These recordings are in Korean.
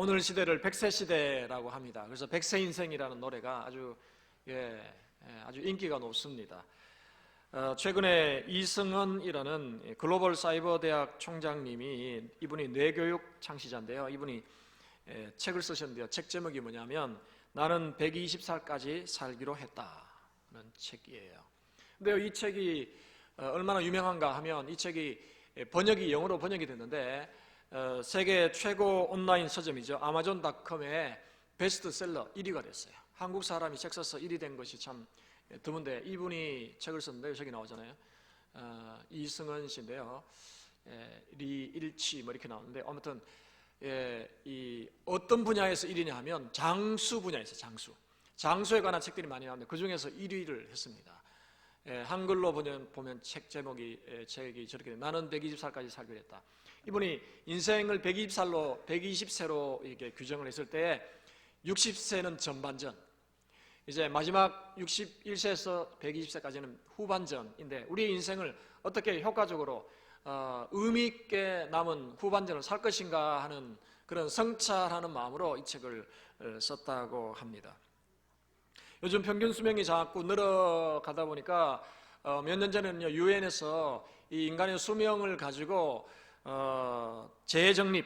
오늘 시대를 백세 시대라고 합니다. 그래서 백세 인생이라는 노래가 아주 인기가 높습니다. 최근에 이승헌이라는 글로벌 사이버 대학 총장님이, 이분이 뇌교육 창시자인데요. 이분이 책을 쓰셨는데요. 책 제목이 뭐냐면 나는 120살까지 살기로 했다는 책이에요. 근데 이 책이 얼마나 유명한가 하면, 이 책이 영어로 번역이 됐는데 세계 최고 온라인 서점이죠, 아마존닷컴의 베스트셀러 1위가 됐어요. 한국 사람이 책 써서 1위 된 것이 참 드문데, 이분이 책을 썼는데 저기 나오잖아요. 이승헌 씨인데요. 리일치 뭐 이렇게 나오는데, 아무튼 이 어떤 분야에서 1위냐 하면 장수 분야에서, 장수에 관한 책들이 많이 나오는데 그 중에서 1위를 했습니다. 한글로 보면 책이 저렇게, 나는 120살까지 살기로 했다. 이분이 인생을 120세로 이렇게 규정을 했을 때 60세는 전반전, 이제 마지막 61세에서 120세까지는 후반전인데, 우리의 인생을 어떻게 효과적으로 의미 있게 남은 후반전을 살 것인가 하는 그런 성찰하는 마음으로 이 책을 썼다고 합니다. 요즘 평균 수명이 자꾸 늘어가다 보니까 몇 년 전에는요, 유엔에서 이 인간의 수명을 가지고 재정립,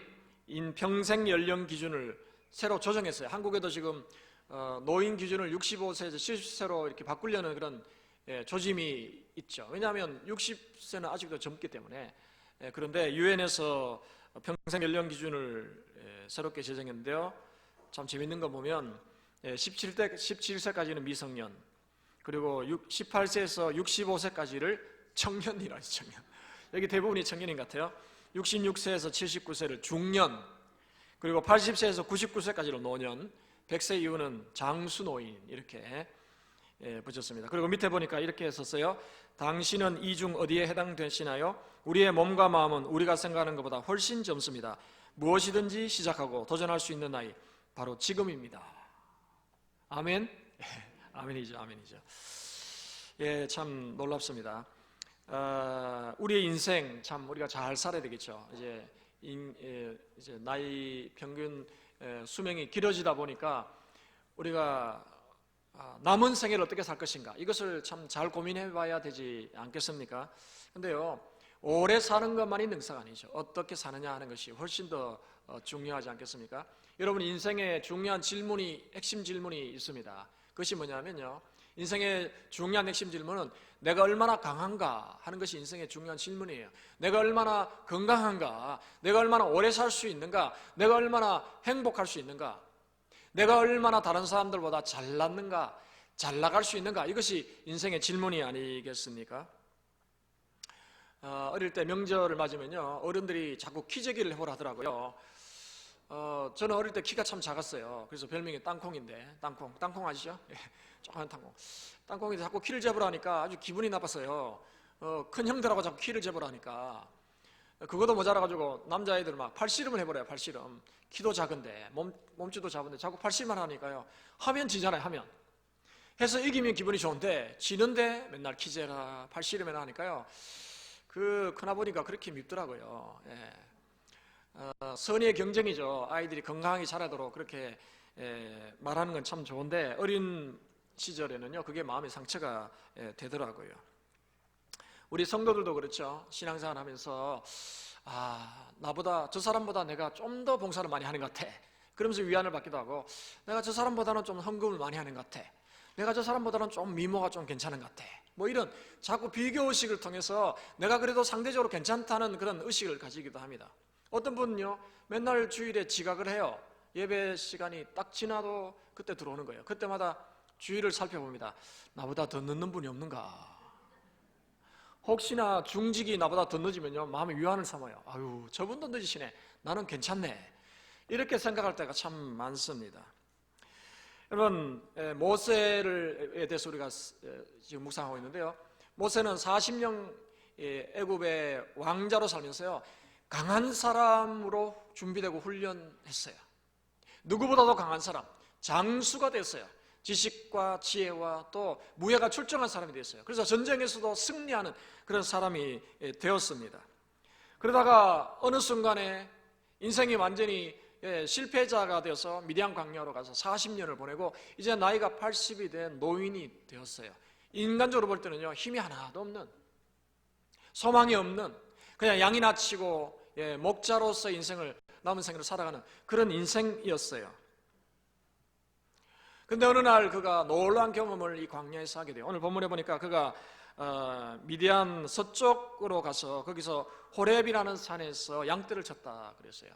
평생 연령 기준을 새로 조정했어요. 한국에도 지금 노인 기준을 65세에서 70세로 이렇게 바꾸려는 그런 조짐이 있죠. 왜냐하면 60세는 아직도 젊기 때문에. 그런데 유엔에서 평생 연령 기준을 새롭게 제정했는데요, 참 재밌는 거 보면 17세까지는 미성년, 그리고 18세에서 65세까지를 청년이라 하죠. 청년. 여기 대부분이 청년인 것 같아요. 66세에서 79세를 중년, 그리고 80세에서 99세까지를 노년, 100세 이후는 장수노인, 이렇게 붙였습니다. 그리고 밑에 보니까 이렇게 썼어요. 당신은 이 중 어디에 해당되시나요? 우리의 몸과 마음은 우리가 생각하는 것보다 훨씬 젊습니다. 무엇이든지 시작하고 도전할 수 있는 나이, 바로 지금입니다. 아멘? 아멘이죠. 참 놀랍습니다. 우리의 인생 참 우리가 잘 살아야 되겠죠. 이제 나이 평균 수명이 길어지다 보니까 우리가 남은 생애를 어떻게 살 것인가, 이것을 참 잘 고민해 봐야 되지 않겠습니까? 근데요, 오래 사는 것만이 능사가 아니죠. 어떻게 사느냐 하는 것이 훨씬 더 중요하지 않겠습니까? 여러분, 인생에 중요한 핵심 질문이 있습니다. 그것이 뭐냐면요, 인생의 중요한 핵심 질문은 내가 얼마나 강한가 하는 것이 인생의 중요한 질문이에요. 내가 얼마나 건강한가, 내가 얼마나 오래 살 수 있는가, 내가 얼마나 행복할 수 있는가, 내가 얼마나 다른 사람들보다 잘났는가, 잘 나갈 수 있는가, 이것이 인생의 질문이 아니겠습니까? 어릴 때 명절을 맞으면요, 어른들이 자꾸 키재기를 해보라 하더라고요. 저는 어릴 때 키가 참 작았어요. 그래서 별명이 땅콩인데, 땅콩 아시죠? 조그만 땅콩인데 자꾸 키를 재보라 하니까 아주 기분이 나빴어요. 큰 형들하고 자꾸 키를 재보라 하니까. 그것도 모자라가지고 남자애들 막 팔씨름을 해버려요. 팔씨름. 키도 작은데 몸집도 작은데 자꾸 팔씨름만 하니까요, 하면 지잖아요. 하면 해서 이기면 기분이 좋은데, 지는데 맨날 키 재라 팔씨름이나 하니까요, 그 크나보니까 그렇게 밉더라고요. 선의의 경쟁이죠. 아이들이 건강하게 자라도록 그렇게 말하는 건 참 좋은데, 어린 시절에는요, 그게 마음의 상처가 되더라고요. 우리 성도들도 그렇죠. 신앙생활 하면서 나보다, 저 사람보다 내가 좀 더 봉사를 많이 하는 것 같아, 그러면서 위안을 받기도 하고, 내가 저 사람보다는 좀 헌금을 많이 하는 것 같아, 내가 저 사람보다는 좀 미모가 좀 괜찮은 것 같아, 뭐 이런 자꾸 비교의식을 통해서 내가 그래도 상대적으로 괜찮다는 그런 의식을 가지기도 합니다. 어떤 분은요, 맨날 주일에 지각을 해요. 예배 시간이 딱 지나도 그때 들어오는 거예요. 그때마다 주위를 살펴봅니다. 나보다 더 늦는 분이 없는가? 혹시나 중직이 나보다 더 늦으면요, 마음에 위안을 삼아요. 아유, 저분도 늦으시네, 나는 괜찮네, 이렇게 생각할 때가 참 많습니다. 여러분, 모세에 대해서 우리가 지금 묵상하고 있는데요, 모세는 40년 애굽의 왕자로 살면서요, 강한 사람으로 준비되고 훈련했어요. 누구보다도 강한 사람, 장수가 됐어요. 지식과 지혜와 또 무예가 출중한 사람이 됐어요. 그래서 전쟁에서도 승리하는 그런 사람이 되었습니다. 그러다가 어느 순간에 인생이 완전히 실패자가 되어서 미디안 광야로 가서 40년을 보내고 이제 나이가 80이 된 노인이 되었어요. 인간적으로 볼 때는요, 힘이 하나도 없는, 소망이 없는, 그냥 양이나 치고 목자로서 남은 생을 살아가는 그런 인생이었어요. 근데 어느 날 그가 놀라운 경험을 이 광야에서 하게 돼요. 오늘 본문에 보니까 그가 미디안 서쪽으로 가서 거기서 호렙이라는 산에서 양떼를 쳤다 그랬어요.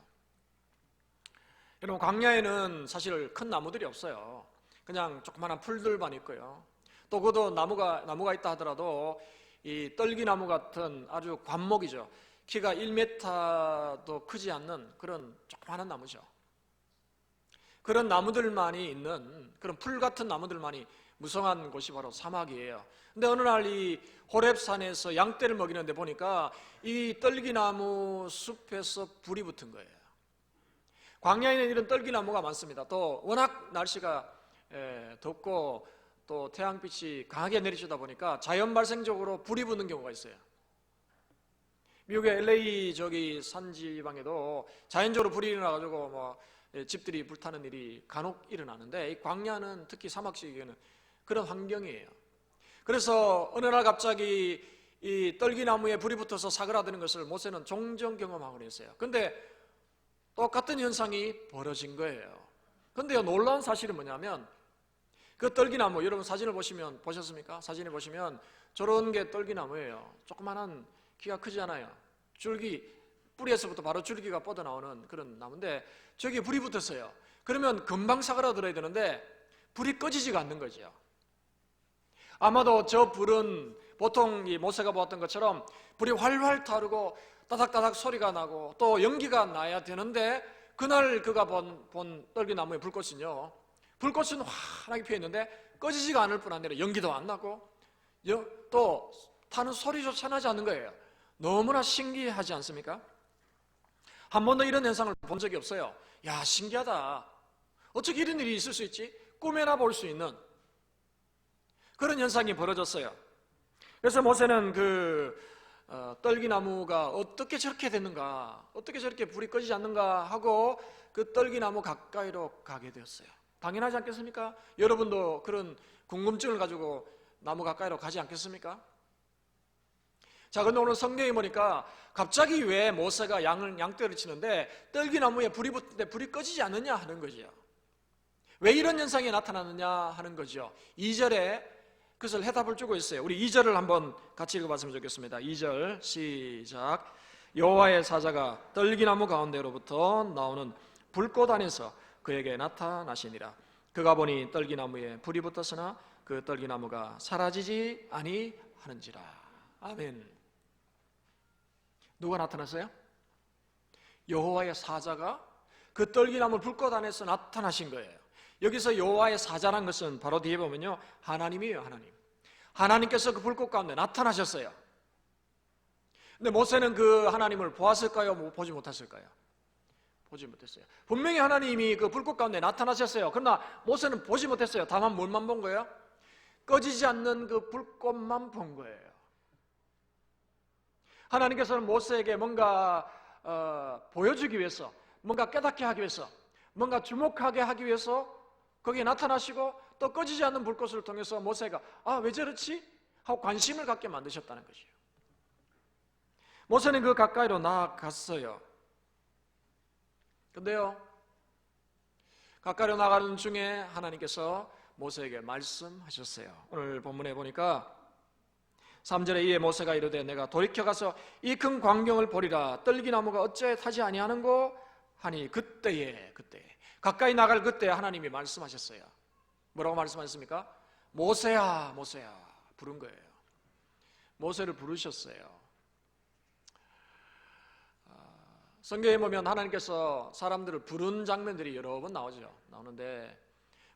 여러분, 광야에는 사실 큰 나무들이 없어요. 그냥 조그마한 풀들만 있고요. 또 그것도 나무가 있다 하더라도 이 떨기나무 같은 아주 관목이죠. 키가 1m도 크지 않는 그런 조그마한 나무죠. 그런 나무들만이 있는, 그런 풀 같은 나무들만이 무성한 곳이 바로 사막이에요. 근데 어느 날 이 호렙산에서 양떼를 먹이는데 보니까 이 떨기나무 숲에서 불이 붙은 거예요. 광야에는 이런 떨기나무가 많습니다. 또 워낙 날씨가 덥고 또 태양빛이 강하게 내리치다 보니까 자연 발생적으로 불이 붙는 경우가 있어요. 미국의 LA 산지방에도 자연적으로 불이 일어나가지고 집들이 불타는 일이 간혹 일어나는데, 이 광야는 특히 사막지역에는 그런 환경이에요. 그래서 어느 날 갑자기 이 떨기나무에 불이 붙어서 사그라드는 것을 모세는 종종 경험하고 있어요. 근데 똑같은 현상이 벌어진 거예요. 근데요, 놀라운 사실은 뭐냐면 그 떨기나무, 여러분 사진을 보셨습니까? 사진을 보시면 저런 게 떨기나무예요. 조그만한, 키가 크지 않아요. 뿌리에서부터 바로 줄기가 뻗어나오는 그런 나무인데 저기에 불이 붙었어요. 그러면 금방 사그라들어야 되는데 불이 꺼지지가 않는 거죠. 아마도 저 불은 보통 이 모세가 보았던 것처럼 불이 활활 타오르고 따닥따닥 소리가 나고 또 연기가 나야 되는데, 그날 그가 본 떨기나무의 불꽃은요, 불꽃은 환하게 피어있는데 꺼지지가 않을 뿐 아니라 연기도 안 나고 또 타는 소리조차 나지 않는 거예요. 너무나 신기하지 않습니까? 한 번도 이런 현상을 본 적이 없어요. 야, 신기하다. 어떻게 이런 일이 있을 수 있지? 꿈에나 볼 수 있는 그런 현상이 벌어졌어요. 그래서 모세는 떨기나무가 어떻게 저렇게 됐는가, 어떻게 저렇게 불이 꺼지지 않는가 하고 그 떨기나무 가까이로 가게 되었어요. 당연하지 않겠습니까? 여러분도 그런 궁금증을 가지고 나무 가까이로 가지 않겠습니까? 자, 그런데 오늘 성경에 보니까 갑자기 왜 모세가 양떼를 치는데 떨기나무에 불이 붙는데 불이 꺼지지 않느냐 하는 거죠. 왜 이런 현상이 나타나느냐 하는 거죠. 2절에 그것을 해답을 주고 있어요. 우리 2절을 한번 같이 읽어봤으면 좋겠습니다. 2절 시작. 여호와의 사자가 떨기나무 가운데로부터 나오는 불꽃 안에서 그에게 나타나시니라. 그가 보니 떨기나무에 불이 붙었으나 그 떨기나무가 사라지지 아니하는지라. 아멘. 누가 나타났어요? 여호와의 사자가 그 떨기나무 불꽃 안에서 나타나신 거예요. 여기서 여호와의 사자란 것은 바로 뒤에 보면요, 하나님이에요. 하나님께서 그 불꽃 가운데 나타나셨어요. 근데 모세는 그 하나님을 보았을까요? 보지 못했을까요? 보지 못했어요. 분명히 하나님이 그 불꽃 가운데 나타나셨어요. 그러나 모세는 보지 못했어요. 다만 뭘만 본 거예요? 꺼지지 않는 그 불꽃만 본 거예요. 하나님께서는 모세에게 뭔가 보여주기 위해서, 뭔가 깨닫게 하기 위해서, 뭔가 주목하게 하기 위해서 거기에 나타나시고 또 꺼지지 않는 불꽃을 통해서 모세가 왜 저렇지? 하고 관심을 갖게 만드셨다는 것이에요. 모세는 그 가까이로 나아갔어요. 근데요, 가까이로 나가는 중에 하나님께서 모세에게 말씀하셨어요. 오늘 본문에 보니까 3절에 이에 모세가 이르되 내가 돌이켜가서 이 큰 광경을 보리라. 떨기나무가 어찌 타지 아니하는고 하니 그때에 가까이 나갈 그때 하나님이 말씀하셨어요. 뭐라고 말씀하셨습니까? 모세야 부른 거예요. 모세를 부르셨어요. 성경에 보면 하나님께서 사람들을 부른 장면들이 여러 번 나오는데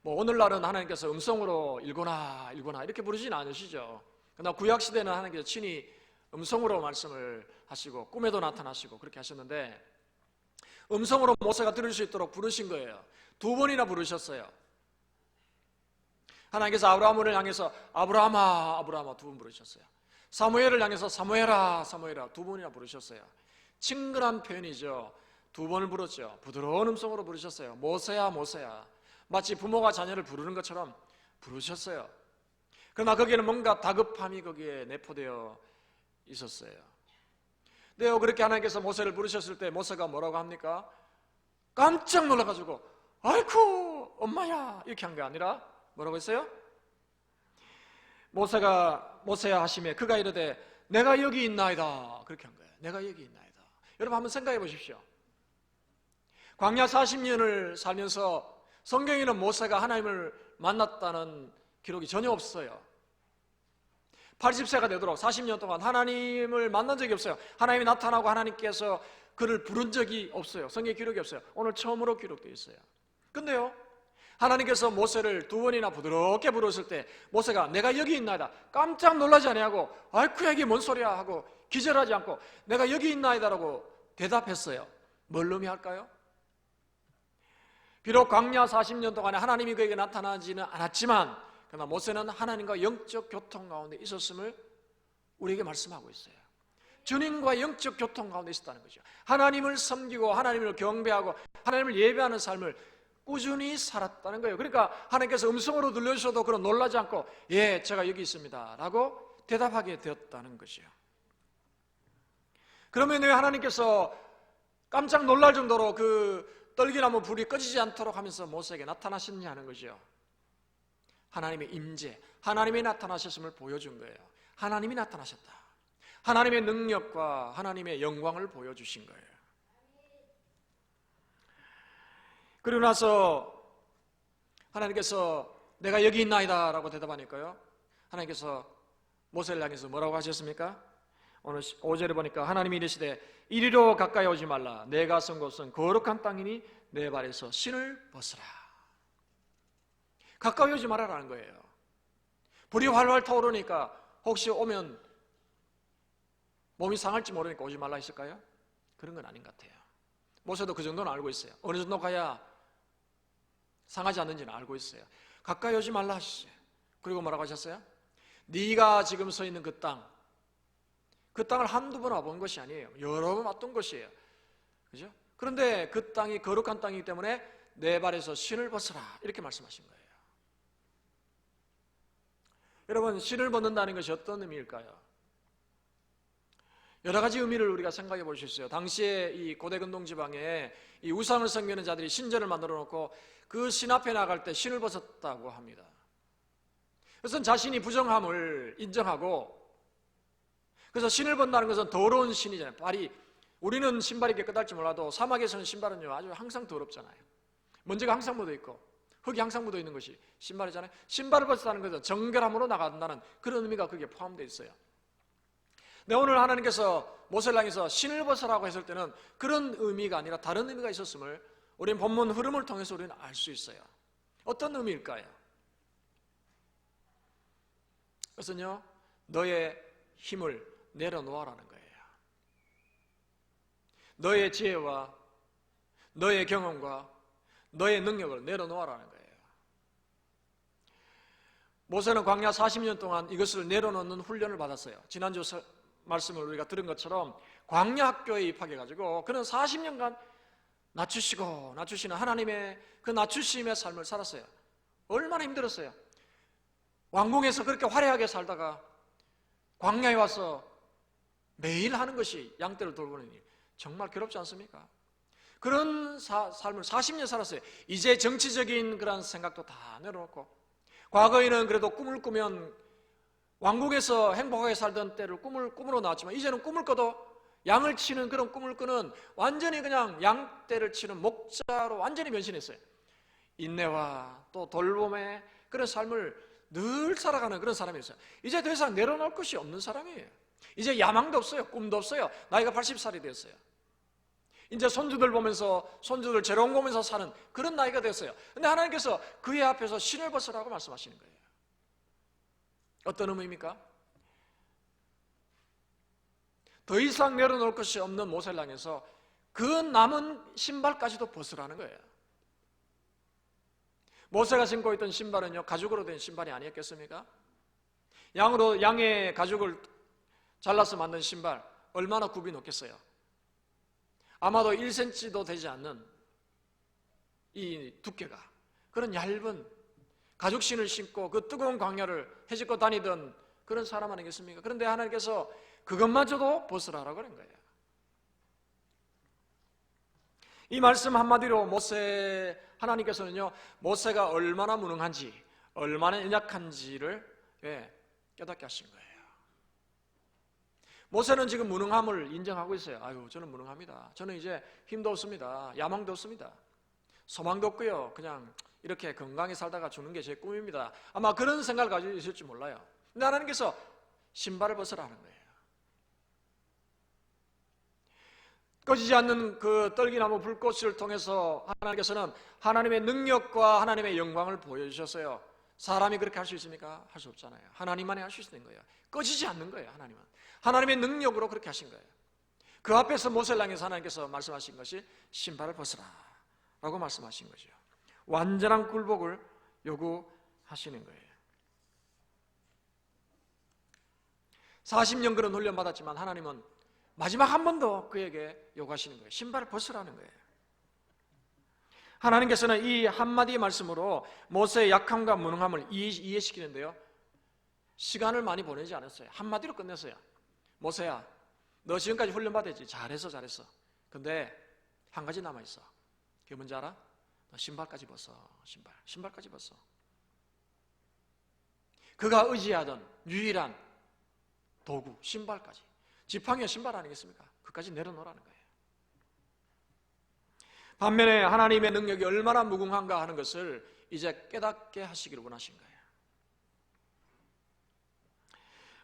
오늘날은 하나님께서 음성으로 일거나 이렇게 부르진 않으시죠. 그러나 구약시대는 하나님께서 친히 음성으로 말씀을 하시고 꿈에도 나타나시고 그렇게 하셨는데, 음성으로 모세가 들을 수 있도록 부르신 거예요. 2번이나 부르셨어요. 하나님께서 아브라함을 향해서 아브라함아 2번 부르셨어요. 사무엘을 향해서 사무엘아 2번이나 부르셨어요. 친근한 표현이죠. 두 번을 부르죠. 부드러운 음성으로 부르셨어요. 모세야, 모세야. 마치 부모가 자녀를 부르는 것처럼 부르셨어요. 그러나 거기에는 뭔가 다급함이 거기에 내포되어 있었어요. 근데요, 그렇게 하나님께서 모세를 부르셨을 때 모세가 뭐라고 합니까? 깜짝 놀라가지고 아이쿠 엄마야 이렇게 한 게 아니라 뭐라고 했어요? 모세야 하심에 그가 이르되 내가 여기 있나이다 그렇게 한 거예요. 내가 여기 있나이다. 여러분 한번 생각해 보십시오. 광야 40년을 살면서 성경에는 모세가 하나님을 만났다는 기록이 전혀 없어요. 80세가 되도록 40년 동안 하나님을 만난 적이 없어요. 하나님이 나타나고 하나님께서 그를 부른 적이 없어요. 성경 기록이 없어요. 오늘 처음으로 기록되어 있어요. 근데요, 하나님께서 모세를 두 번이나 부드럽게 부르셨을 때 모세가 내가 여기 있나이다 깜짝 놀라지 아니하고 아이쿠 이게 뭔 소리야 하고 기절하지 않고 내가 여기 있나이다라고 대답했어요. 뭘 의미할까요? 비록 광야 40년 동안에 하나님이 그에게 나타나지는 않았지만 그러나 모세는 하나님과 영적 교통 가운데 있었음을 우리에게 말씀하고 있어요. 주님과 영적 교통 가운데 있었다는 거죠. 하나님을 섬기고 하나님을 경배하고 하나님을 예배하는 삶을 꾸준히 살았다는 거예요. 그러니까 하나님께서 음성으로 들려주셔도 그런 놀라지 않고 예, 제가 여기 있습니다 라고 대답하게 되었다는 것이요. 그러면 왜 하나님께서 깜짝 놀랄 정도로 그 떨기나무 불이 꺼지지 않도록 하면서 모세에게 나타나셨냐 하는 거죠. 하나님의 임재, 하나님이 나타나셨음을 보여준 거예요. 하나님이 나타나셨다. 하나님의 능력과 하나님의 영광을 보여주신 거예요. 그리고 나서 하나님께서 내가 여기 있나이다 라고 대답하니까요, 하나님께서 모세를 향해서 뭐라고 하셨습니까? 오늘 5절에 보니까 하나님이 이르시되 이리로 가까이 오지 말라. 내가 선 곳은 거룩한 땅이니 내 발에서 신을 벗으라. 가까이 오지 말아라는 거예요. 불이 활활 타오르니까 혹시 오면 몸이 상할지 모르니까 오지 말라 했을까요? 그런 건 아닌 것 같아요. 모세도 그 정도는 알고 있어요. 어느 정도 가야 상하지 않는지는 알고 있어요. 가까이 오지 말라 하셨어요. 그리고 뭐라고 하셨어요? 네가 지금 서 있는 그 땅을 한두 번 와본 것이 아니에요. 여러 번 왔던 것이에요. 그죠? 그런데 그 땅이 거룩한 땅이기 때문에 내 발에서 신을 벗어라 이렇게 말씀하신 거예요. 여러분, 신을 벗는다는 것이 어떤 의미일까요? 여러 가지 의미를 우리가 생각해 볼 수 있어요. 당시에 이 고대 근동 지방에 이 우상을 섬기는 자들이 신전을 만들어 놓고 그 신 앞에 나갈 때 신을 벗었다고 합니다. 그것은 자신이 부정함을 인정하고, 그래서 신을 벗는다는 것은 더러운 신이잖아요. 발이, 우리는 신발이 깨끗할지 몰라도 사막에서는 신발은요 아주 항상 더럽잖아요. 먼지가 항상 묻어 있고 흙이 항상 묻어 있는 것이 신발이잖아요. 신발을 벗었다는 것은 정결함으로 나간다는 그런 의미가 거기에 포함되어 있어요. 근데 오늘 하나님께서 모세를 향해서 신을 벗으라고 했을 때는 그런 의미가 아니라 다른 의미가 있었음을 우리는 본문 흐름을 통해서 우리는 알 수 있어요. 어떤 의미일까요? 그것은요, 너의 힘을 내려놓아라는 거예요. 너의 지혜와 너의 경험과 너의 능력을 내려놓아라는 거예요. 모세는 광야 40년 동안 이것을 내려놓는 훈련을 받았어요. 지난주 말씀을 우리가 들은 것처럼 광야 학교에 입학해가지고 그는 40년간 낮추시는 하나님의 그 낮추심의 삶을 살았어요. 얼마나 힘들었어요. 왕궁에서 그렇게 화려하게 살다가 광야에 와서 매일 하는 것이 양떼를 돌보는 일, 정말 괴롭지 않습니까? 그런 삶을 40년 살았어요. 이제 정치적인 그런 생각도 다 내려놓고, 과거에는 그래도 꿈을 꾸면 왕국에서 행복하게 살던 때를 꿈으로 나왔지만 이제는 꿈을 꿔도 양을 치는 그런 꿈을 꾸는 완전히 그냥 양떼를 치는 목자로 완전히 변신했어요. 인내와 또 돌봄의 그런 삶을 늘 살아가는 그런 사람이었어요. 이제 더 이상 내려놓을 것이 없는 사람이에요. 이제 야망도 없어요. 꿈도 없어요. 나이가 80살이 되었어요. 이제 손주들 보면서, 손주들 재롱 보면서 사는 그런 나이가 됐어요. 근데 하나님께서 그의 앞에서 신을 벗으라고 말씀하시는 거예요. 어떤 의미입니까? 더 이상 내려놓을 것이 없는 모세를 향해서 그 남은 신발까지도 벗으라는 거예요. 모세가 신고 있던 신발은요, 가죽으로 된 신발이 아니었겠습니까? 양의 가죽을 잘라서 만든 신발 얼마나 굽이 높겠어요? 아마도 1cm도 되지 않는 이 두께가, 그런 얇은 가죽신을 신고 그 뜨거운 광야를 헤집고 다니던 그런 사람 아니겠습니까? 그런데 하나님께서 그것마저도 벗으라라고 하는 거예요. 이 말씀 한마디로 하나님께서는요, 모세가 얼마나 무능한지, 얼마나 연약한지를 깨닫게 하신 거예요. 모세는 지금 무능함을 인정하고 있어요. 아유, 저는 무능합니다. 저는 이제 힘도 없습니다. 야망도 없습니다. 소망도 없고요. 그냥 이렇게 건강히 살다가 죽는 게 제 꿈입니다. 아마 그런 생각을 가지고 있을지 몰라요. 근데 하나님께서 신발을 벗으라는 거예요. 꺼지지 않는 그 떨기나무 불꽃을 통해서 하나님께서는 하나님의 능력과 하나님의 영광을 보여주셨어요. 사람이 그렇게 할 수 있습니까? 할 수 없잖아요. 하나님만이 할 수 있는 거예요. 꺼지지 않는 거예요. 하나님은 하나님의 능력으로 그렇게 하신 거예요. 그 앞에서 모세를 향해서 하나님께서 말씀하신 것이 신발을 벗으라 라고 말씀하신 거죠. 완전한 굴복을 요구하시는 거예요. 40년 그런 훈련 받았지만 하나님은 마지막 한 번 더 그에게 요구하시는 거예요. 신발을 벗으라는 거예요. 하나님께서는 이 한마디 말씀으로 모세의 약함과 무능함을 이해시키는데요, 시간을 많이 보내지 않았어요. 한마디로 끝냈어요. 모세야, 너 지금까지 훈련 받았지? 잘했어. 근데 한 가지 남아있어. 그게 뭔지 알아? 너 신발까지 벗어. 신발까지 벗어. 그가 의지하던 유일한 도구, 신발까지. 지팡이와 신발 아니겠습니까? 그까지 내려놓으라는 거예요. 반면에 하나님의 능력이 얼마나 무궁한가 하는 것을 이제 깨닫게 하시기를 원하신 거예요.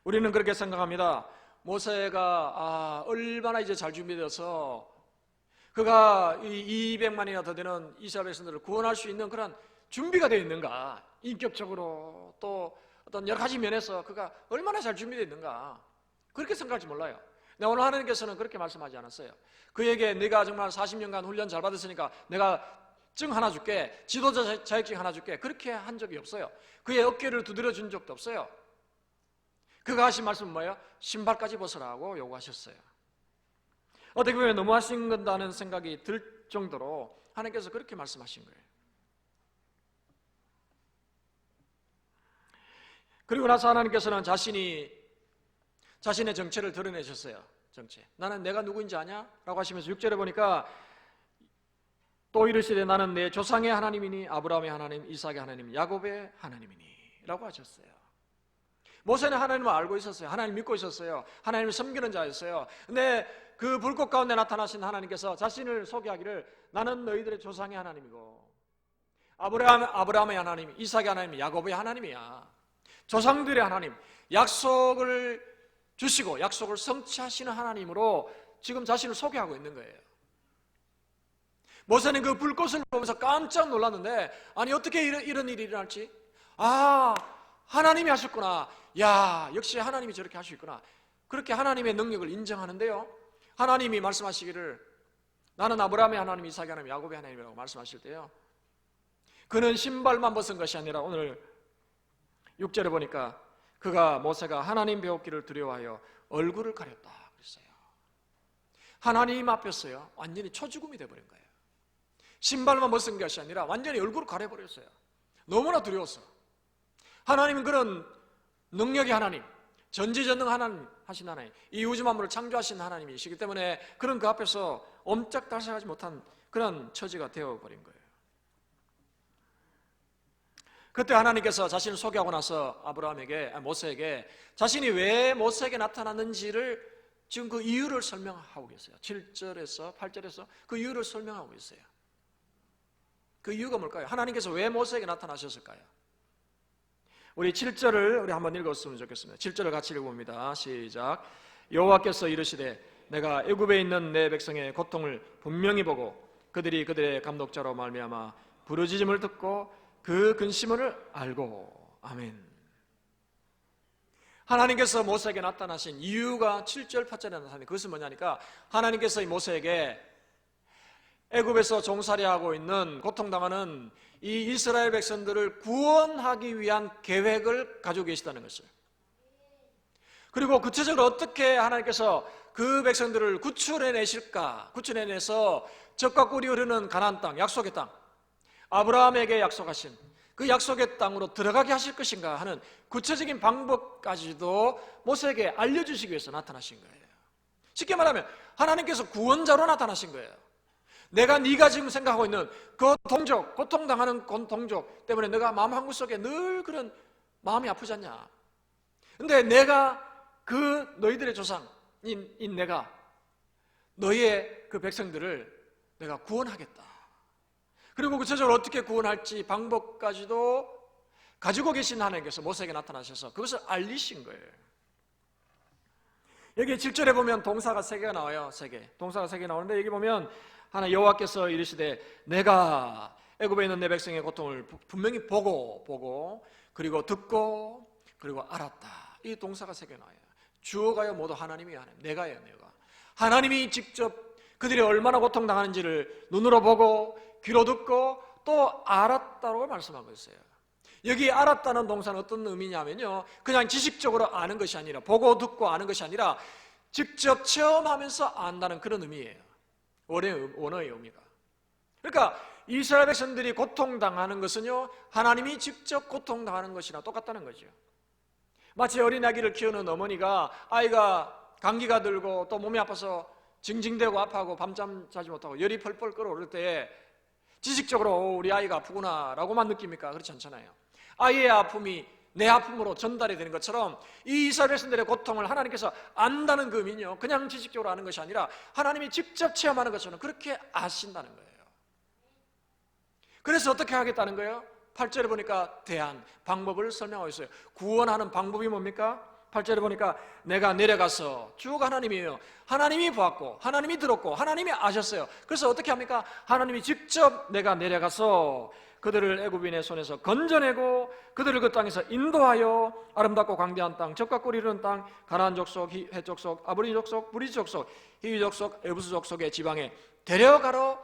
우리는 그렇게 생각합니다. 모세가 얼마나 이제 잘 준비되어서 그가 이 200만이나 더 되는 이스라엘 백성들을 구원할 수 있는 그런 준비가 되어 있는가, 인격적으로 또 어떤 여러 가지 면에서 그가 얼마나 잘 준비되어 있는가, 그렇게 생각할지 몰라요. 근데 오늘 하나님께서는 그렇게 말씀하지 않았어요. 그에게 네가 정말 40년간 훈련 잘 받았으니까 내가 증 하나 줄게, 지도자 자격증 하나 줄게, 그렇게 한 적이 없어요. 그의 어깨를 두드려 준 적도 없어요. 그가 하신 말씀은 뭐예요? 신발까지 벗으라고 요구하셨어요. 어떻게 보면 너무 하신 건다는 생각이 들 정도로 하나님께서 그렇게 말씀하신 거예요. 그리고 나서 하나님께서는 자신의 정체를 드러내셨어요. 정체. 나는 내가 누구인지 아냐? 라고 하시면서 6절에 보니까 또 이르시되 나는 내 조상의 하나님이니 아브라함의 하나님, 이삭의 하나님, 야곱의 하나님이니 라고 하셨어요. 모세는 하나님을 알고 있었어요. 하나님 믿고 있었어요. 하나님을 섬기는 자였어요. 근데 그 불꽃 가운데 나타나신 하나님께서 자신을 소개하기를 나는 너희들의 조상의 하나님이고 아브라함의 하나님, 이삭의 하나님, 야곱의 하나님이야. 조상들의 하나님, 약속을 주시고 약속을 성취하시는 하나님으로 지금 자신을 소개하고 있는 거예요. 모세는 그 불꽃을 보면서 깜짝 놀랐는데, 아니 어떻게 이런 일이 일어날지? 하나님이 하셨구나. 야, 역시 하나님이 저렇게 할 수 있구나. 그렇게 하나님의 능력을 인정하는데요, 하나님이 말씀하시기를 나는 아브라함의 하나님, 이삭의 하나님, 야곱의 하나님이라고 말씀하실 때요, 그는 신발만 벗은 것이 아니라 오늘 6절에 보니까 모세가 하나님 배웠기를 두려워하여 얼굴을 가렸다 그랬어요. 하나님 앞에서요 완전히 초죽음이 되어버린 거예요. 신발만 벗은 것이 아니라 완전히 얼굴을 가려버렸어요. 너무나 두려웠어. 하나님은 그런 능력의 하나님, 전지전능 하나님 하신 하나님, 이 우주 만물을 창조하신 하나님이시기 때문에 그런 그 앞에서 옴짝달싹하지 못한 그런 처지가 되어버린 거예요. 그때 하나님께서 자신을 소개하고 나서 모세에게 자신이 왜 모세에게 나타났는지를 지금 그 이유를 설명하고 계세요. 7절에서 8절에서 그 이유를 설명하고 있어요. 그 이유가 뭘까요? 하나님께서 왜 모세에게 나타나셨을까요? 우리 7절을 우리 한번 읽었으면 좋겠습니다. 7절을 같이 읽어봅니다. 시작. 여호와께서 이르시되 내가 애굽에 있는 내 백성의 고통을 분명히 보고 그들의 감독자로 말미암아 부르짖음을 듣고 그 근심을 알고. 아멘. 하나님께서 모세에게 나타나신 이유가 7절 8절에 나타나는데, 그것은 뭐냐니까 하나님께서 이 모세에게 애굽에서 종살이하고 있는 고통당하는 이 이스라엘 백성들을 구원하기 위한 계획을 가지고 계시다는 것을, 그리고 구체적으로 어떻게 하나님께서 그 백성들을 구출해내실까? 구출해내서 젖과 꿀이 흐르는 가나안 땅, 약속의 땅, 아브라함에게 약속하신 그 약속의 땅으로 들어가게 하실 것인가 하는 구체적인 방법까지도 모세에게 알려주시기 위해서 나타나신 거예요. 쉽게 말하면 하나님께서 구원자로 나타나신 거예요. 내가 네가 지금 생각하고 있는 그 동족, 고통당하는 동족 때문에 내가 마음 한구 속에 늘 그런 마음이 아프지 않냐? 근데 내가 그 너희들의 조상인 내가 너희의 그 백성들을 내가 구원하겠다. 그리고 구체적으로 어떻게 구원할지 방법까지도 가지고 계신 하나님께서 모세에게 나타나셔서 그것을 알리신 거예요. 여기 7절에 보면 동사가 3개가 나와요. 3개. 동사가 3개 나오는데 여기 보면 하나 여호와께서 이르시되 내가 애굽에 있는 내 백성의 고통을 분명히 보고 그리고 듣고 그리고 알았다. 이 동사가 3개 나와요. 주어가요 모두 하나님이에요. 내가예요. 내가. 하나님이 직접 그들이 얼마나 고통당하는지를 눈으로 보고 귀로 듣고 또 알았다고 말씀하고 있어요. 여기 알았다는 동사는 어떤 의미냐면요, 그냥 지식적으로 아는 것이 아니라, 보고 듣고 아는 것이 아니라 직접 체험하면서 안다는 그런 의미예요. 원어의 의미가. 그러니까 이스라엘 백성들이 고통당하는 것은요, 하나님이 직접 고통당하는 것이랑 똑같다는 거죠. 마치 어린아기를 키우는 어머니가 아이가 감기가 들고 또 몸이 아파서 징징대고 아파하고 밤잠 자지 못하고 열이 펄펄 끓어오를 때에 지식적으로 우리 아이가 아프구나 라고만 느낍니까? 그렇지 않잖아요. 아이의 아픔이 내 아픔으로 전달이 되는 것처럼 이 이스라엘 백성들의 고통을 하나님께서 안다는 그 의미는요, 그냥 지식적으로 아는 것이 아니라 하나님이 직접 체험하는 것처럼 그렇게 아신다는 거예요. 그래서 어떻게 하겠다는 거예요? 8절에 보니까 방법을 설명하고 있어요. 구원하는 방법이 뭡니까? 8절에 보니까 내가 내려가서, 주가 하나님이에요. 하나님이 보았고 하나님이 들었고 하나님이 아셨어요. 그래서 어떻게 합니까? 하나님이 직접 내가 내려가서 그들을 애굽인의 손에서 건져내고 그들을 그 땅에서 인도하여 아름답고 광대한 땅, 젖과 꿀이 흐르는 땅, 가나안 족속, 헷 족속, 아브리 족속, 브리지 족속, 히위 족속, 에부스 족속의 지방에 데려가려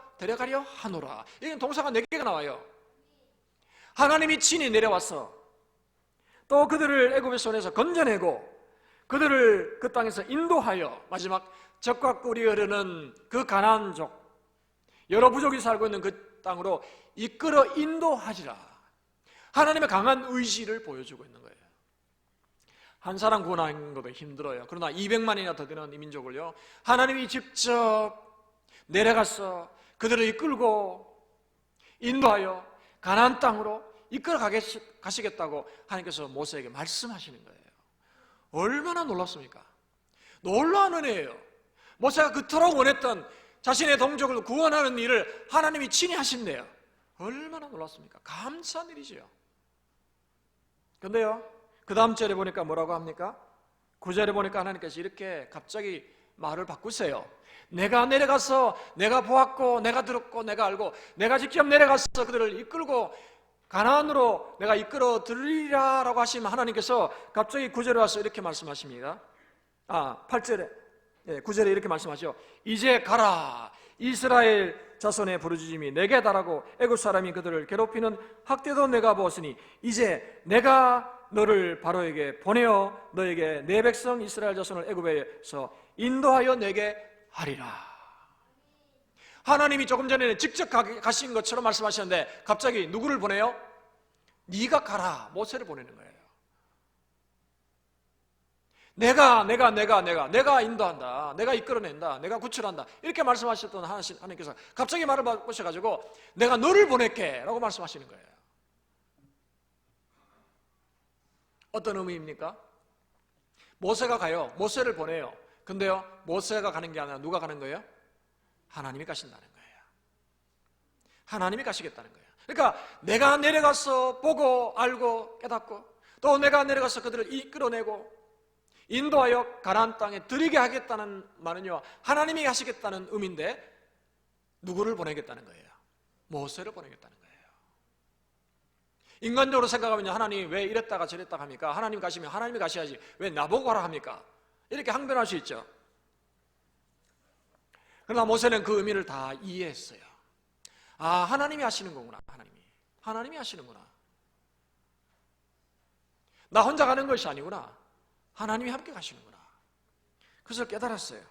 하노라. 이게 동사가 4개가 나와요. 하나님이 친히 내려와서 또 그들을 애굽의 손에서 건져내고 그들을 그 땅에서 인도하여 마지막 젖과 꿀이 흐르는 그 가나안족, 여러 부족이 살고 있는 그 땅으로 이끌어 인도하리라. 하나님의 강한 의지를 보여주고 있는 거예요. 한 사람 구원하는 것도 힘들어요. 그러나 200만이나 더 되는 이 민족을요, 하나님이 직접 내려가서 그들을 이끌고 인도하여 가나안 땅으로 이끌어 가시겠다고 하나님께서 모세에게 말씀하시는 거예요. 얼마나 놀랍습니까? 놀라운 은혜예요. 모세가 그토록 원했던 자신의 동족을 구원하는 일을 하나님이 친히 하신대요. 얼마나 놀랍습니까? 감사한 일이죠. 그런데요, 그 다음 절에 보니까 뭐라고 합니까? 9절에 보니까 하나님께서 이렇게 갑자기 말을 바꾸세요. 내가 내려가서 내가 보았고 내가 들었고 내가 알고 내가 직접 내려가서 그들을 이끌고 가나안으로 내가 이끌어 들으리라 라고 하시면 하나님께서 갑자기 9절에 와서 이렇게 말씀하십니다. 8절에 9절에 이렇게 말씀하시죠. 이제 가라. 이스라엘 자손의 부르짖음이 내게 달하고 애굽 사람이 그들을 괴롭히는 학대도 내가 보았으니 이제 내가 너를 바로에게 보내어 너에게 내 백성 이스라엘 자손을 애굽에서 인도하여 내게 하리라. 하나님이 조금 전에 직접 가신 것처럼 말씀하셨는데 갑자기 누구를 보내요? 네가 가라. 모세를 보내는 거예요. 내가 인도한다. 내가 이끌어낸다. 내가 구출한다. 이렇게 말씀하셨던 하나님께서 갑자기 말을 바꾸셔가지고 내가 너를 보낼게 라고 말씀하시는 거예요. 어떤 의미입니까? 모세가 가요. 모세를 보내요. 근데요, 모세가 가는 게 아니라 누가 가는 거예요? 하나님이 가신다는 거예요. 하나님이 가시겠다는 거예요. 그러니까 내가 내려가서 보고 알고 깨닫고 또 내가 내려가서 그들을 이끌어내고 인도하여 가나안 땅에 들이게 하겠다는 말은요, 하나님이 하시겠다는 의미인데 누구를 보내겠다는 거예요? 모세를 보내겠다는 거예요. 인간적으로 생각하면 하나님 왜 이랬다가 저랬다가 합니까? 하나님 가시면 하나님이 가셔야지 왜 나보고 가라 합니까? 이렇게 항변할 수 있죠. 그러나 모세는 그 의미를 다 이해했어요. 하나님이 하시는 거구나. 하나님이 하시는구나. 나 혼자 가는 것이 아니구나. 하나님이 함께 가시는구나. 그래서 깨달았어요.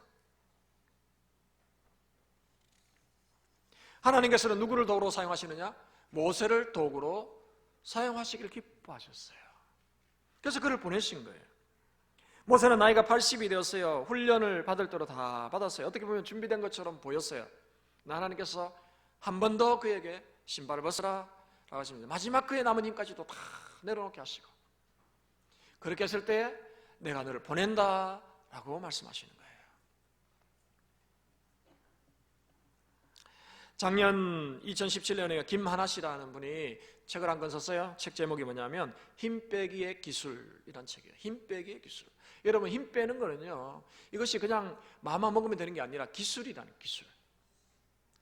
하나님께서는 누구를 도구로 사용하시느냐? 모세를 도구로 사용하시기를 기뻐하셨어요. 그래서 그를 보내신 거예요. 모세는 나이가 80이 되었어요. 훈련을 받을 대로 다 받았어요. 어떻게 보면 준비된 것처럼 보였어요. 하나님께서 한 번 더 그에게 신발을 벗으라 라고 하십니다. 마지막 그의 남은 힘까지도 다 내려놓게 하시고, 그렇게 했을 때 내가 너를 보낸다 라고 말씀하시는 거예요. 작년 2017년에 김하나 씨라는 분이 책을 한 권 썼어요. 책 제목이 뭐냐면 힘 빼기의 기술이라는 책이에요. 힘 빼기의 기술. 여러분, 힘 빼는 거는요, 이것이 그냥 마음만 먹으면 되는 게 아니라 기술이라는 기술.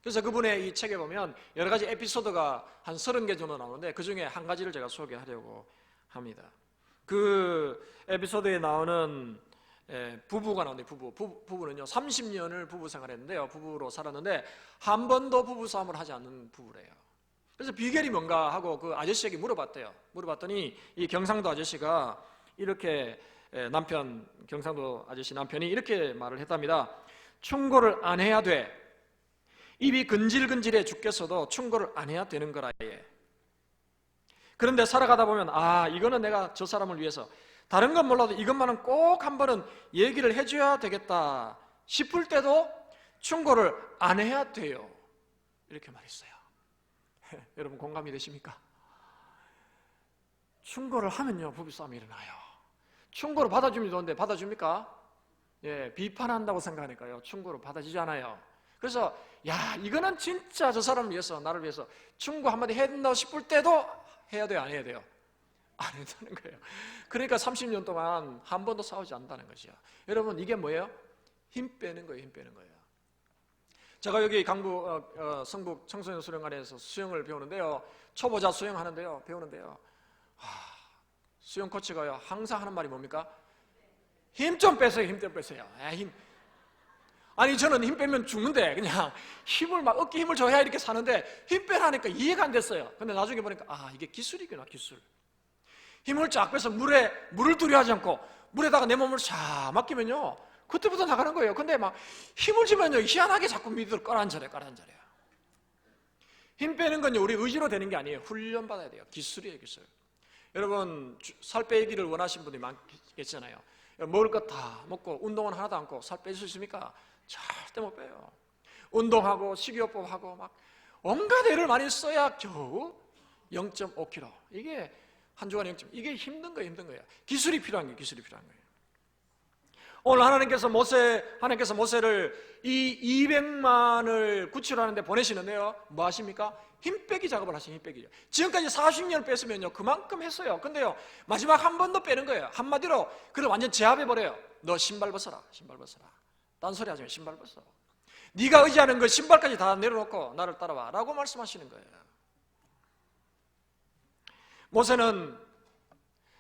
그래서 그분의 이 책에 보면 여러 가지 에피소드가 한 30개 정도 나오는데 그 중에 한 가지를 제가 소개하려고 합니다. 그 에피소드에 나오는 부부가 나오는데, 부부는요 30년을 부부 생활했는데요, 부부로 살았는데 한 번도 부부싸움을 하지 않는 부부래요. 그래서 비결이 뭔가 하고 그 아저씨에게 물어봤대요. 물어봤더니 이 경상도 아저씨가 이렇게, 경상도 아저씨 남편이 이렇게 말을 했답니다. 충고를 안 해야 돼. 입이 근질근질해 죽겠어도 충고를 안 해야 되는 거라. 그런데 살아가다 보면 이거는 내가 저 사람을 위해서, 다른 건 몰라도 이것만은 꼭 한 번은 얘기를 해줘야 되겠다 싶을 때도 충고를 안 해야 돼요. 이렇게 말했어요. 여러분, 공감이 되십니까? 충고를 하면요 부부싸움이 일어나요. 충고를 받아주면 좋은데 받아줍니까? 비판한다고 생각하니까요 충고를 받아주지 않아요. 그래서 이거는 진짜 저 사람을 위해서, 나를 위해서 충고 한마디 해야 된다고 싶을 때도 해야 돼요, 안 해야 돼요? 안 한다는 거예요. 그러니까 30년 동안 한 번도 싸우지 않는다는 것이요. 여러분, 이게 뭐예요? 힘 빼는 거예요. 힘 빼는 거예요. 제가 여기 강북 성북 청소년 수련관에서 수영을 배우는데요, 초보자 수영하는데요, 배우는데요, 수영 코치가요 항상 하는 말이 뭡니까? 힘 좀 빼세요. 힘 좀 빼세요. 아니, 저는 힘 빼면 죽는데 그냥 힘을 막 어깨 힘을 줘야 이렇게 사는데 힘 빼라니까 이해가 안 됐어요. 근데 나중에 보니까 이게 기술이구나, 기술. 힘을 쫙 빼서 물을 두려워하지 않고 물에다가 내 몸을 쫙 맡기면요 그때부터 나가는 거예요. 근데 막 힘을 주면요 희한하게 자꾸 밑으로 깔아앉아요. 힘 빼는 건요 우리 의지로 되는 게 아니에요. 훈련 받아야 돼요. 기술이에요, 기술. 여러분, 살 빼기를 원하시는 분들이 많겠잖아요. 먹을 것 다 먹고 운동은 하나도 안 하고 살 뺄 수 있습니까? 절대 못 빼요. 운동하고 식이요법하고 막 온갖 애를 많이 써야 겨우 0.5kg. 이게 한 주간에 0.5kg. 이게 힘든 거예요. 기술이 필요한 거예요. 오늘 하나님께서 모세를 이 200만을 구출하는데 보내시는데요, 뭐 하십니까? 힘 빼기 작업을 하시는, 힘 빼기죠. 지금까지 40년을 뺐으면요 그만큼 했어요. 근데요 마지막 한 번 더 빼는 거예요. 한마디로 그를 완전 제압해버려요. 너 신발 벗어라. 딴소리 하지 마. 신발 벗어. 네가 의지하는 그 신발까지 다 내려놓고 나를 따라와 라고 말씀하시는 거예요. 모세는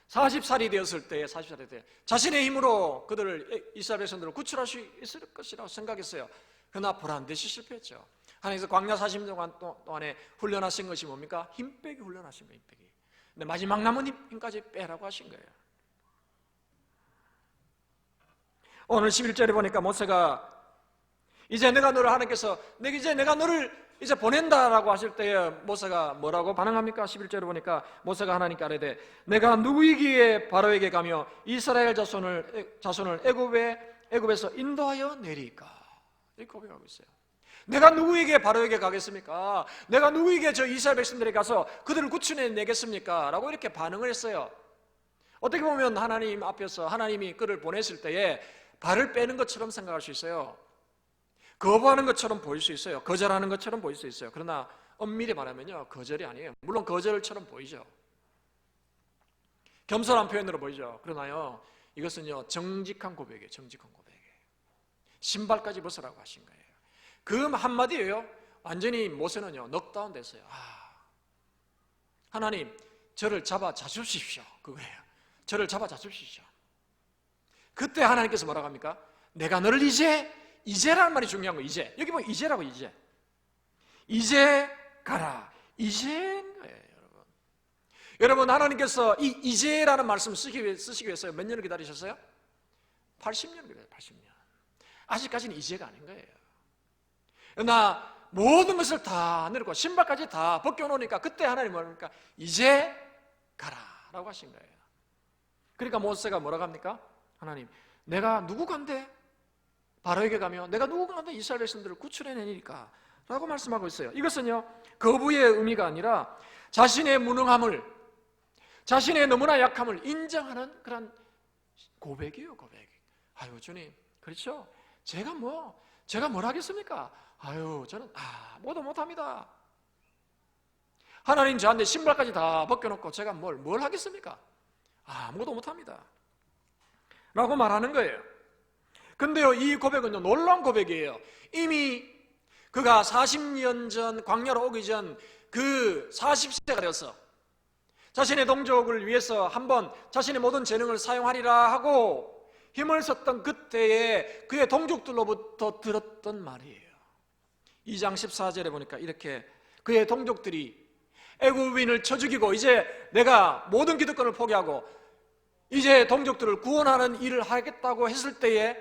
40살이 되었을 때 자신의 힘으로 이스라엘 백성들을 구출할 수 있을 것이라고 생각했어요. 그러나 보란듯이 실패했죠. 하나님께서 광야 40년 동안에 훈련하신 것이 뭡니까? 힘 빼기 훈련하신 거예요. 힘 빼기. 근데 마지막 남은 힘까지 빼라고 하신 거예요. 오늘 11절에 보니까 모세가 이제 내가 너를 보낸다라고 하실 때에 모세가 뭐라고 반응합니까? 11절에 보니까 모세가 하나님께 아뢰되 내가 누구이기에 바로에게 가며 이스라엘 자손을 애굽에서 인도하여 내리까? 이렇게 고백하고 있어요. 내가 누구에게 바로에게 가겠습니까? 내가 누구에게 저 이스라엘 백성들에게 가서 그들을 구출해 내겠습니까? 라고 이렇게 반응을 했어요. 어떻게 보면 하나님 앞에서 하나님이 그를 보냈을 때에 발을 빼는 것처럼 생각할 수 있어요. 거부하는 것처럼 보일 수 있어요. 거절하는 것처럼 보일 수 있어요. 그러나 엄밀히 말하면요 거절이 아니에요. 물론 거절처럼 보이죠. 겸손한 표현으로 보이죠. 그러나요 이것은요 정직한 고백이에요. 정직한 고백. 신발까지 벗으라고 하신 거예요. 그 한마디예요. 완전히 모세는요 넉다운 됐어요. 하나님 저를 잡아 잡수십시오. 그거예요. 저를 잡아 잡수십시오. 그때 하나님께서 뭐라고 합니까? 내가 너를 이제라는 말이 중요한 거예요. 이제. 여기 보면 이제라고. 이제 가라. 이제인 거예요, 여러분. 여러분, 하나님께서 이 이제라는 말씀을 쓰시기 위해서 몇 년을 기다리셨어요? 80년 기다렸어요. 80년. 아직까지는 이제가 아닌 거예요. 그러나 모든 것을 다 내놓고 신발까지 다 벗겨놓으니까 그때 하나님 뭐랍니까? 이제 가라 라고 하신 거예요. 그러니까 모세가 뭐라고 합니까? 하나님, 내가 누구 간데 바로에게 가며 내가 누구 간데 이스라엘 백성들을 구출해내니까 라고 말씀하고 있어요. 이것은요, 거부의 의미가 아니라 자신의 무능함을, 자신의 너무나 약함을 인정하는 그런 고백이에요. 고백. 아유 주님, 그렇죠, 제가 뭘 하겠습니까? 아유 저는 아무것도 못합니다. 하나님 저한테 신발까지 다 벗겨놓고 제가 뭘 하겠습니까? 아무것도 못합니다 라고 말하는 거예요. 근데요, 이 고백은요 놀라운 고백이에요. 이미 그가 40년 전 광야로 오기 전 그 40세가 되어서 자신의 동족을 위해서 한번 자신의 모든 재능을 사용하리라 하고 힘을 썼던 그때에 그의 동족들로부터 들었던 말이에요. 2장 14절에 보니까 이렇게 그의 동족들이 애굽인을 쳐 죽이고 이제 내가 모든 기득권을 포기하고 이제 동족들을 구원하는 일을 하겠다고 했을 때에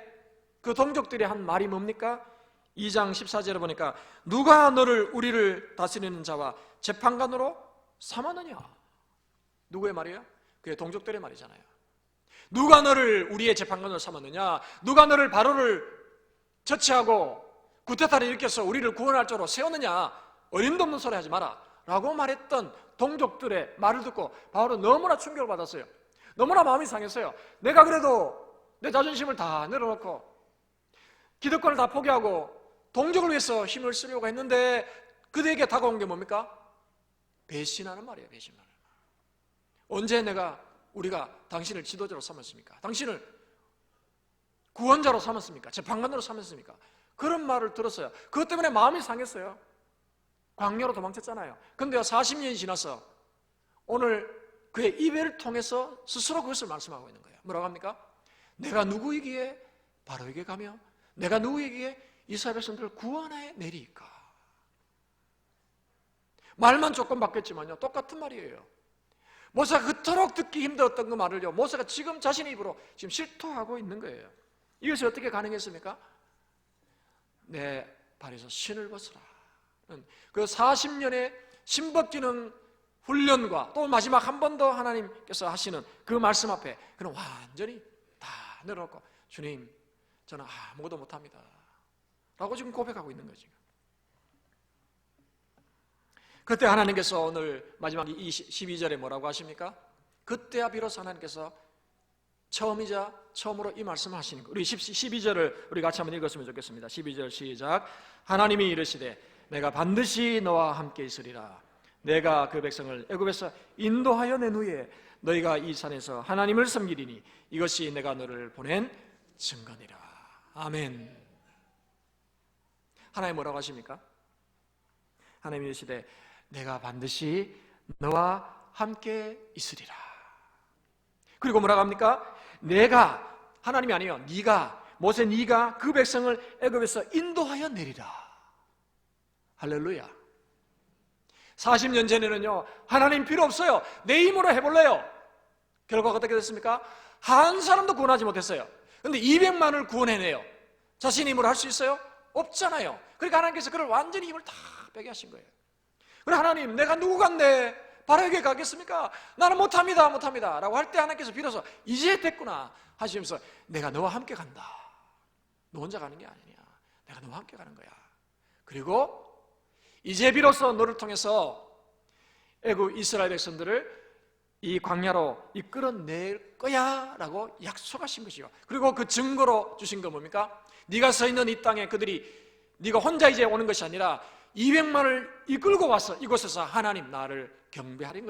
그 동족들이 한 말이 뭡니까? 2장 14절에 보니까 누가 너를 우리를 다스리는 자와 재판관으로 삼았느냐? 누구의 말이에요? 그의 동족들의 말이잖아요. 누가 너를 우리의 재판관으로 삼았느냐? 누가 너를 바로를 처치하고 구테타를 일으켜서 우리를 구원할 자로 세웠느냐? 어림도 없는 소리 하지 마라 라고 말했던 동족들의 말을 듣고 바로 너무나 충격을 받았어요. 너무나 마음이 상했어요. 내가 그래도 내 자존심을 다 내려놓고 기득권을 다 포기하고 동족을 위해서 힘을 쓰려고 했는데 그들에게 다가온 게 뭡니까? 배신하는 말이에요. 배신하는 말. 언제 우리가 당신을 지도자로 삼았습니까? 당신을 구원자로 삼았습니까? 재판관으로 삼았습니까? 그런 말을 들었어요. 그것 때문에 마음이 상했어요. 광야로 도망쳤잖아요. 근데요 40년이 지나서 오늘 그의 입을 통해서 스스로 그것을 말씀하고 있는 거예요. 뭐라고 합니까? 내가 누구이기에 바로에게 가며 내가 누구이기에 이스라엘 백성들을 구원해 내리까? 말만 조금 바뀌었지만요 똑같은 말이에요. 모세가 그토록 듣기 힘들었던 그 말을요 모세가 지금 자신의 입으로 지금 실토하고 있는 거예요. 이것이 어떻게 가능했습니까? 내 발에서 신을 벗으라. 그 40년의 신 벗기는 훈련과 또 마지막 한 번 더 하나님께서 하시는 그 말씀 앞에 그는 완전히 다 내려놓고 주님 저는 아무것도 못합니다 라고 지금 고백하고 있는 거죠. 그때 하나님께서 오늘 마지막 12절에 뭐라고 하십니까? 그때야 비로소 하나님께서 처음으로 이 말씀을 하시는 거예요. 우리 12절을 우리 같이 한번 읽었으면 좋겠습니다. 12절 시작. 하나님이 이르시되 내가 반드시 너와 함께 있으리라. 내가 그 백성을 애굽에서 인도하여 낸 후에 너희가 이 산에서 하나님을 섬기리니 이것이 내가 너를 보낸 증거니라. 아멘. 하나님 뭐라고 하십니까? 하나님이 이르시되 내가 반드시 너와 함께 있으리라. 그리고 뭐라고 합니까? 내가, 하나님이 아니에요. 네가, 모세 네가 그 백성을 애굽에서 인도하여 내리라. 할렐루야. 40년 전에는요 하나님 필요 없어요. 내 힘으로 해볼래요. 결과가 어떻게 됐습니까? 한 사람도 구원하지 못했어요. 그런데 200만을 구원해내요. 자신 힘으로 할 수 있어요? 없잖아요. 그러니까 하나님께서 그를 완전히 힘을 다 빼게 하신 거예요. 그래 하나님 내가 누구 간데 바로에게 가겠습니까? 나는 못합니다 라고 할 때 하나님께서 비로소 이제 됐구나 하시면서 내가 너와 함께 간다. 너 혼자 가는 게 아니냐. 내가 너와 함께 가는 거야. 그리고 이제 비로소 너를 통해서 애굽 이스라엘 백성들을 이 광야로 이끌어낼 거야 라고 약속하신 것이요. 그리고 그 증거로 주신 건 뭡니까? 네가 서 있는 이 땅에 네가 혼자 이제 오는 것이 아니라 200만을 이끌고 와서 이곳에서 하나님 나를 경배할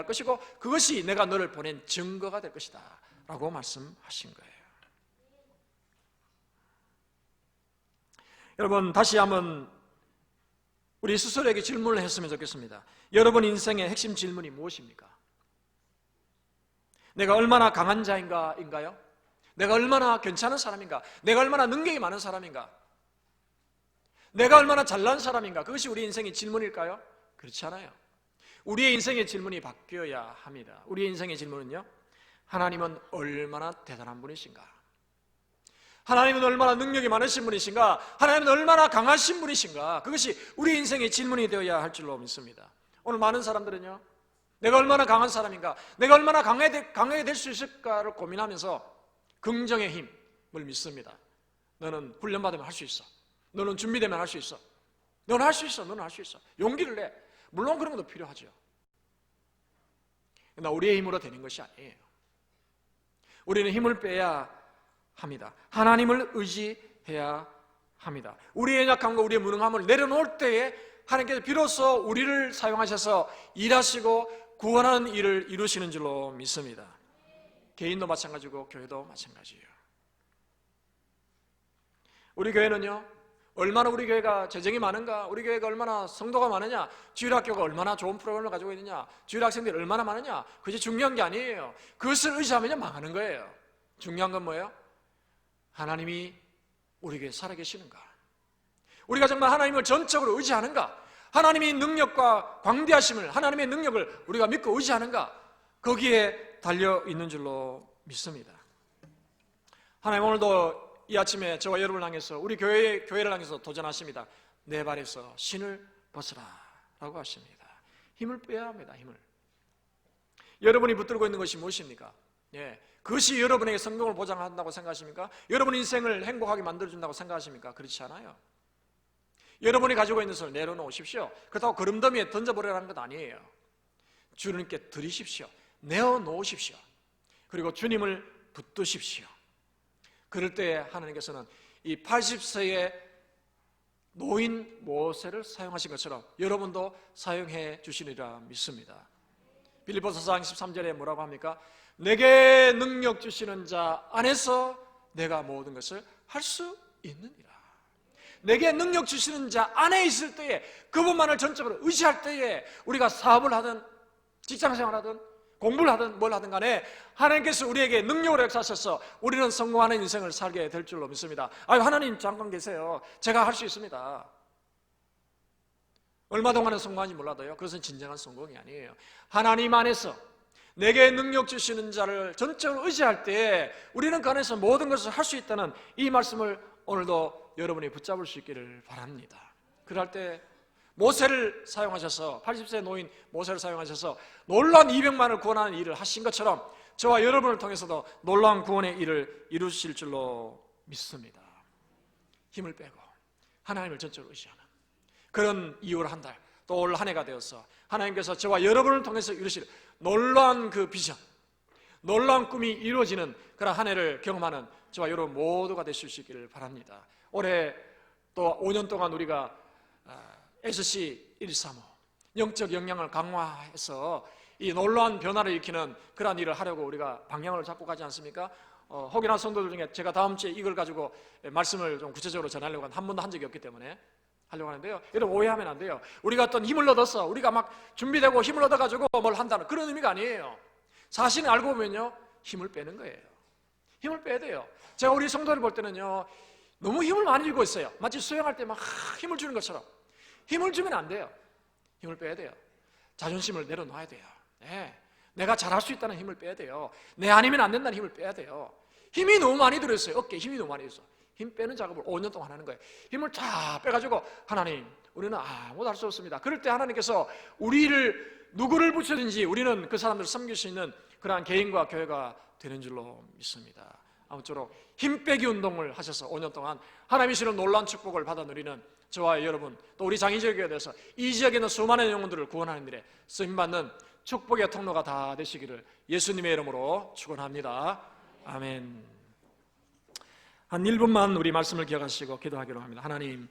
것이고 그것이 내가 너를 보낸 증거가 될 것이다 라고 말씀하신 거예요. 여러분 다시 한번 우리 스스로에게 질문을 했으면 좋겠습니다. 여러분 인생의 핵심 질문이 무엇입니까? 내가 얼마나 강한 자인가요? 내가 얼마나 괜찮은 사람인가? 내가 얼마나 능력이 많은 사람인가? 내가 얼마나 잘난 사람인가? 그것이 우리 인생의 질문일까요? 그렇지 않아요. 우리의 인생의 질문이 바뀌어야 합니다. 우리의 인생의 질문은요 하나님은 얼마나 대단한 분이신가? 하나님은 얼마나 능력이 많으신 분이신가? 하나님은 얼마나 강하신 분이신가? 그것이 우리 인생의 질문이 되어야 할 줄로 믿습니다. 오늘 많은 사람들은요, 내가 얼마나 강한 사람인가? 내가 얼마나 강하게 될 수 있을까를 고민하면서 긍정의 힘을 믿습니다. 너는 훈련받으면 할 수 있어. 너는 준비되면 할 수 있어. 너는 할 수 있어. 너는 할 수 있어. 용기를 내. 물론 그런 것도 필요하죠. 그러나 우리의 힘으로 되는 것이 아니에요. 우리는 힘을 빼야 합니다. 하나님을 의지해야 합니다. 우리의 약함과 우리의 무능함을 내려놓을 때에 하나님께서 비로소 우리를 사용하셔서 일하시고 구원하는 일을 이루시는 줄로 믿습니다. 개인도 마찬가지고 교회도 마찬가지예요. 우리 교회는요, 얼마나 우리 교회가 재정이 많은가, 우리 교회가 얼마나 성도가 많으냐, 주일학교가 얼마나 좋은 프로그램을 가지고 있느냐, 주일학생들이 얼마나 많으냐, 그것이 중요한 게 아니에요. 그것을 의지하면요 망하는 거예요. 중요한 건 뭐예요? 하나님이 우리 교회에 살아계시는가, 우리가 정말 하나님을 전적으로 의지하는가, 하나님의 능력과 광대하심을, 하나님의 능력을 우리가 믿고 의지하는가, 거기에 달려있는 줄로 믿습니다. 하나님 오늘도 이 아침에 저와 여러분을 향해서, 우리 교회를 향해서 도전하십니다. 내 발에서 신을 벗으라 라고 하십니다. 힘을 빼야 합니다. 힘을. 여러분이 붙들고 있는 것이 무엇입니까? 그것이 여러분에게 성공을 보장한다고 생각하십니까? 여러분 인생을 행복하게 만들어준다고 생각하십니까? 그렇지 않아요. 여러분이 가지고 있는 것을 내려놓으십시오. 그렇다고 거름더미에 던져버리라는 것 아니에요. 주님께 드리십시오. 내어놓으십시오. 그리고 주님을 붙드십시오. 그럴 때 하나님께서는 이 80세의 노인 모세를 사용하신 것처럼 여러분도 사용해 주시리라 믿습니다. 빌립보서 4장 13절에 뭐라고 합니까? 내게 능력 주시는 자 안에서 내가 모든 것을 할 수 있느니라. 내게 능력 주시는 자 안에 있을 때에, 그분만을 전적으로 의지할 때에 우리가 사업을 하든 직장생활을 하든 공부를 하든 뭘 하든 간에 하나님께서 우리에게 능력을 역사하셔서 우리는 성공하는 인생을 살게 될 줄로 믿습니다. 하나님 잠깐 계세요. 제가 할 수 있습니다. 얼마 동안은 성공하는지 몰라도요, 그것은 진정한 성공이 아니에요. 하나님 안에서 내게 능력 주시는 자를 전적으로 의지할 때 우리는 그 안에서 모든 것을 할 수 있다는 이 말씀을 오늘도 여러분이 붙잡을 수 있기를 바랍니다. 그럴 때 모세를 사용하셔서, 80세 노인 모세를 사용하셔서 놀라운 200만을 구원하는 일을 하신 것처럼 저와 여러분을 통해서도 놀라운 구원의 일을 이루실 줄로 믿습니다. 힘을 빼고 하나님을 전적으로 의지하는 그런 이후로 한 달, 또 올 한 해가 되어서 하나님께서 저와 여러분을 통해서 이루실 놀라운 그 비전, 놀라운 꿈이 이루어지는 그런 한 해를 경험하는 저와 여러분 모두가 되실 수 있기를 바랍니다. 올해 또 5년 동안 우리가 SC 135 영적 역량을 강화해서 이 놀라운 변화를 일으키는 그러한 일을 하려고 우리가 방향을 잡고 가지 않습니까? 혹여나 성도들 중에 제가 다음 주에 이걸 가지고 말씀을 좀 구체적으로 전하려고 한 번도 한 적이 없기 때문에 하려고 하는데요, 여러분 오해하면 안 돼요. 우리가 어떤 힘을 얻어서 우리가 막 준비되고 힘을 얻어가지고 뭘 한다는 그런 의미가 아니에요. 사실은 알고 보면요, 힘을 빼는 거예요. 힘을 빼야 돼요. 제가 우리 성도를 볼 때는요, 너무 힘을 많이 주고 있어요. 마치 수영할 때 막 힘을 주는 것처럼. 힘을 주면 안 돼요. 힘을 빼야 돼요. 자존심을 내려놔야 돼요. 내가 잘할 수 있다는 힘을 빼야 돼요. 내 아니면 안 된다는 힘을 빼야 돼요. 힘이 너무 많이 들어있어요. 어깨에 힘이 너무 많이 들어있어. 힘 빼는 작업을 5년 동안 하는 거예요. 힘을 다 빼가지고 하나님, 우리는 아무것도 할 수 없습니다. 그럴 때 하나님께서 우리를 누구를 붙여든지 우리는 그 사람들을 섬길 수 있는 그러한 개인과 교회가 되는 줄로 믿습니다. 아무쪼록 힘 빼기 운동을 하셔서 5년 동안 하나님이 주시는 놀라운 축복을 받아 누리는 저와 여러분, 또 우리 장인지역에 대해서 이 지역에 있는 수많은 영혼들을 구원하는 일에 쓰임받는 축복의 통로가 다 되시기를 예수님의 이름으로 축원합니다. 아멘. 한 1분만 우리 말씀을 기억하시고 기도하기로 합니다. 하나님,